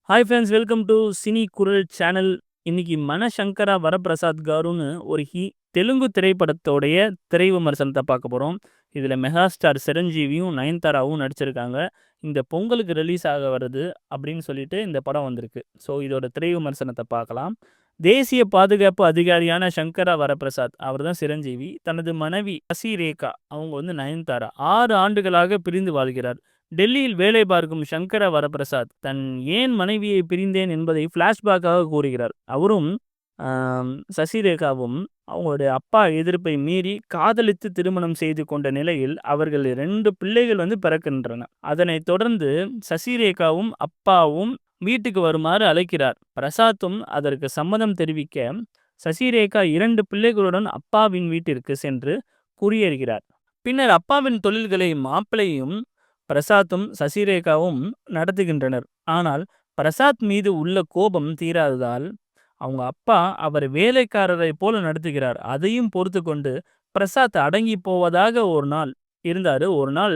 Hi friends, welcome to Cini Kural channel. இன்னைக்கு மனசங்கரா வரப்பிரசாத் காருன்னு ஒரு தெலுங்கு திரைப்படத்தோடைய திரை விமர்சனத்தை பார்க்க போகிறோம். இதில் மெகாஸ்டார் சிரஞ்சீவியும் நயன்தாராவும் நடிச்சிருக்காங்க. இந்த பொங்கலுக்கு ரிலீஸ் ஆக வருது அப்படின்னு சொல்லிட்டு இந்த படம் வந்திருக்கு. ஸோ இதோட திரை விமர்சனத்தை பார்க்கலாம். தேசிய பாதுகாப்பு அதிகாரியான சங்கரா வரப்பிரசாத் அவர் தான் சிரஞ்சீவி. தனது மனைவி சசிரேகா அவங்க வந்து நயன்தாரா 6 ஆண்டுகளாக பிரிந்து வாழ்கிறார். டெல்லியில் வேலை பார்க்கும் சங்கர வரப்பிரசாத் தன் ஏன் மனைவியை பிரிந்தேன் என்பதை ஃப்ளாஷ்பேக்காக கூறுகிறார். அவரும் சசிரேகாவும் அவங்களுடைய அப்பா எதிர்ப்பை மீறி காதலித்து திருமணம் செய்து கொண்ட நிலையில் அவர்கள் 2 பிள்ளைகள் வந்து பிறக்கின்றன. அதனைத் தொடர்ந்து சசிரேகாவும் அப்பாவும் வீட்டுக்கு வருமாறு அழைக்கிறார். பிரசாத்தும் அதற்கு சம்மதம் தெரிவிக்க சசிரேகா 2 பிள்ளைகளுடன் அப்பாவின் வீட்டிற்கு சென்று குடியேறுகிறார். பின்னர் அப்பாவின் தொழில்களை மாப்பிள்ளையும் பிரசாத்தும் சசிரேகாவும் நடத்துகின்றனர். ஆனால் பிரசாத் மீது உள்ள கோபம் தீராததால் அவங்க அப்பா அவர் வேலைக்காரரை போல நடத்துகிறார். அதையும் பொறுத்து கொண்டு பிரசாத் அடங்கி போவதாக ஒரு நாள்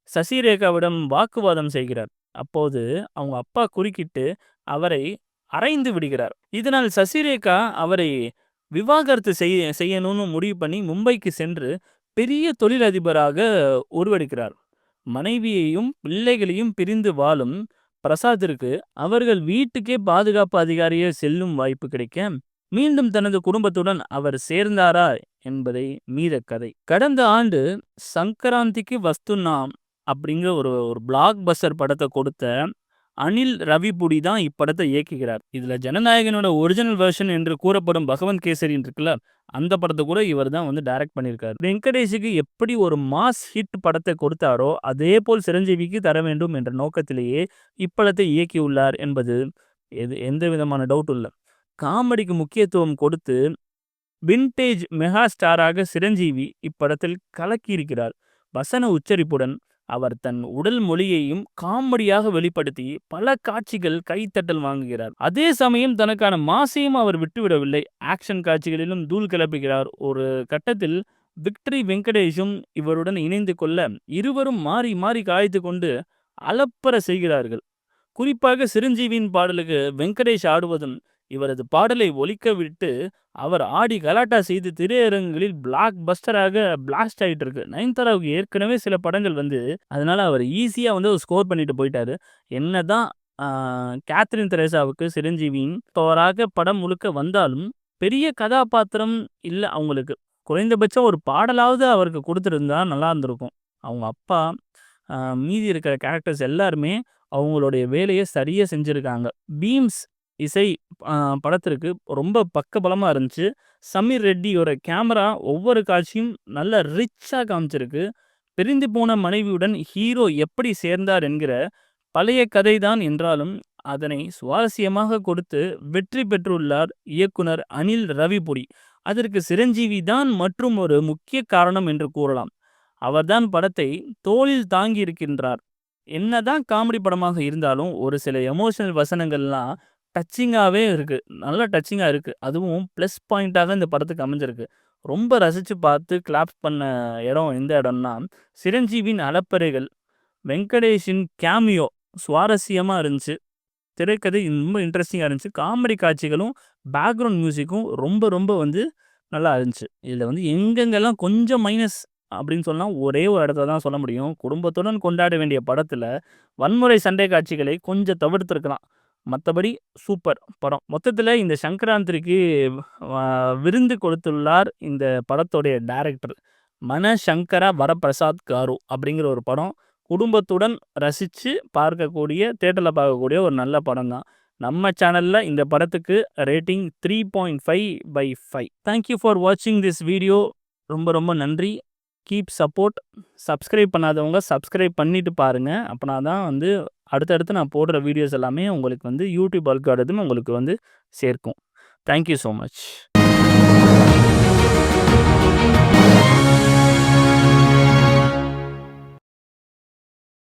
சசிரேகாவிடம் வாக்குவாதம் செய்கிறார். அப்போது அவங்க அப்பா குறுக்கிட்டு அவரை அறைந்து விடுகிறார். இதனால் சசிரேகா அவரை விவாகரத்து செய்யணும்னு முடிவு பண்ணி மும்பைக்கு சென்று பெரிய தொழிலதிபராக உருவெடுக்கிறார். மனைவியையும் பிள்ளைகளையும் பிரிந்து வாழும் பிரசாத்திற்கு அவர்கள் வீட்டுக்கே பாதுகாப்பு அதிகாரியே செல்லும் வாய்ப்பு கிடைக்க மீண்டும் தனது குடும்பத்துடன் அவர் சேர்ந்தாரா என்பதை மீத கதை. கடந்த ஆண்டு சங்கராந்திக்கு வஸ்துநாம் அப்படிங்கிற ஒரு பிளாக் பஸ்டர் படத்தை கொடுத்த அனில் ரவிபுடி தான் இப்படத்தை இயக்குகிறார். இதுல ஜனநாயகனோட ஒரிஜினல் வெர்ஷன் என்று கூறப்படும் பகவந்த் கேசரின் இருக்குல்ல, அந்த படத்தை கூட இவர் தான் வந்து டைரக்ட் பண்ணியிருக்காரு. வெங்கடேஷுக்கு எப்படி ஒரு மாஸ் ஹிட் படத்தை கொடுத்தாரோ அதே போல் சிரஞ்சீவிக்கு தர வேண்டும் என்ற நோக்கத்திலேயே இப்படத்தை இயக்கியுள்ளார் என்பது எந்த விதமான டவுட்டும் இல்லை. காமெடிக்கு முக்கியத்துவம் கொடுத்து வின்டேஜ் மெகா ஸ்டாராக சிரஞ்சீவி இப்படத்தில் கலக்கியிருக்கிறார். வசன உச்சரிப்புடன் அவர் தன் உடல் மொழியையும் காமெடியாக வெளிப்படுத்தி பல காட்சிகள் கைத்தட்டல் வாங்குகிறார். அதே சமயம் தனக்கான மாசையும் அவர் விட்டுவிடவில்லை. ஆக்ஷன் காட்சிகளிலும் தூள் கிளப்புகிறார். ஒரு கட்டத்தில் விக்டரி வெங்கடேஷும் இவருடன் இணைந்து கொள்ள இருவரும் மாறி மாறி காய்த்து கொண்டு அலப்பற செய்கிறார்கள். குறிப்பாக சிரஞ்சீவியின் பாடலுக்கு வெங்கடேஷ் ஆடுவதும் இவரது பாடலை ஒலிக்க விட்டு அவர் ஆடி கலாட்டா செய்து திரையரங்குகளில் பிளாக் பஸ்டராக பிளாஸ்ட் ஆகிட்டு இருக்கு. நயன்தாராவுக்கு ஏற்கனவே சில படங்கள் வந்து அதனால அவர் ஈஸியாக வந்து ஸ்கோர் பண்ணிட்டு போயிட்டாரு. என்னதான் கேத்ரின் தெரேசாவுக்கு சிரஞ்சீவியின் பவராக படம் முழுக்க வந்தாலும் பெரிய கதாபாத்திரம் இல்லை அவங்களுக்கு. குறைந்தபட்சம் ஒரு பாடலாவது அவருக்கு கொடுத்துருந்தா நல்லா இருந்திருக்கும். அவங்க அப்பா மீதி இருக்கிற கேரக்டர்ஸ் எல்லாருமே அவங்களுடைய வேலையை சரியாக செஞ்சுருக்காங்க. பீம்ஸ் இசை படத்திற்கு ரொம்ப பக்கபலமாக இருந்துச்சு. சமீர் ரெட்டியோட கேமரா ஒவ்வொரு காட்சியும் நல்ல ரிச்சாக காமிச்சிருக்கு. பிரிந்து போன மனைவியுடன் ஹீரோ எப்படி சேர்ந்தார் என்கிற பழைய கதை தான் என்றாலும் அதனை சுவாரஸ்யமாக கொடுத்து வெற்றி பெற்றுள்ளார் இயக்குனர் அனில் ரவிபுரி. அதற்கு சிரஞ்சீவி தான் மற்றும் ஒரு முக்கிய காரணம் என்று கூறலாம். அவர்தான் படத்தை தோளில் தாங்கி இருக்கின்றார். என்னதான் காமெடி படமாக இருந்தாலும் ஒரு சில எமோஷனல் வசனங்கள்லாம் டச்சிங்காகவே இருக்குது. நல்லா டச்சிங்காக இருக்குது. அதுவும் ப்ளஸ் பாயிண்ட்டாக இந்த படத்துக்கு அமைஞ்சிருக்கு. ரொம்ப ரசித்து பார்த்து கிளாப்ஸ் பண்ண இடம் எந்த இடம்னா சிரஞ்சீவின் அலப்பறைகள், வெங்கடேஷின் கேமியோ சுவாரஸ்யமாக இருந்துச்சு. திரைக்கதை ரொம்ப இன்ட்ரெஸ்டிங்காக இருந்துச்சு. காமெடி காட்சிகளும் பேக்ரவுண்ட் மியூசிக்கும் ரொம்ப ரொம்ப வந்து நல்லா இருந்துச்சு. இதில் வந்து எங்கெங்கெல்லாம் கொஞ்சம் மைனஸ் அப்படின்னு சொன்னால் ஒரே ஒரு இடத்துல தான் சொல்ல முடியும். குடும்பத்துடன் கொண்டாட வேண்டிய படத்தில் வன்முறை சண்டை காட்சிகளை கொஞ்சம் தவிர்த்துருக்கலாம். மற்றபடி சூப்பர் படம். மொத்தத்தில் இந்த சங்கராந்திக்கு விருந்து கொடுத்துள்ளார் இந்த படத்துடைய டைரக்டர் மனசங்கரா வரப்பிரசாத் காரு அப்படிங்கிற ஒரு படம். குடும்பத்துடன் ரசித்து பார்க்கக்கூடிய தேட்டரில் பார்க்கக்கூடிய ஒரு நல்ல படம் தான். நம்ம சேனலில் இந்த படத்துக்கு ரேட்டிங் 3.5/5. தேங்க்யூ ஃபார் வாட்சிங் திஸ் வீடியோ. ரொம்ப ரொம்ப நன்றி. Keep support. சப்ஸ்கிரைப் பண்ணாதவங்க சப்ஸ்கிரைப் பண்ணிவிட்டு பாருங்கள். அப்படின்னா தான் வந்து அடுத்தடுத்து நான் போடுற வீடியோஸ் எல்லாமே உங்களுக்கு வந்து யூடியூப் அல்காரிதம் உங்களுக்கு வந்து சேர்க்கும். Thank you so much.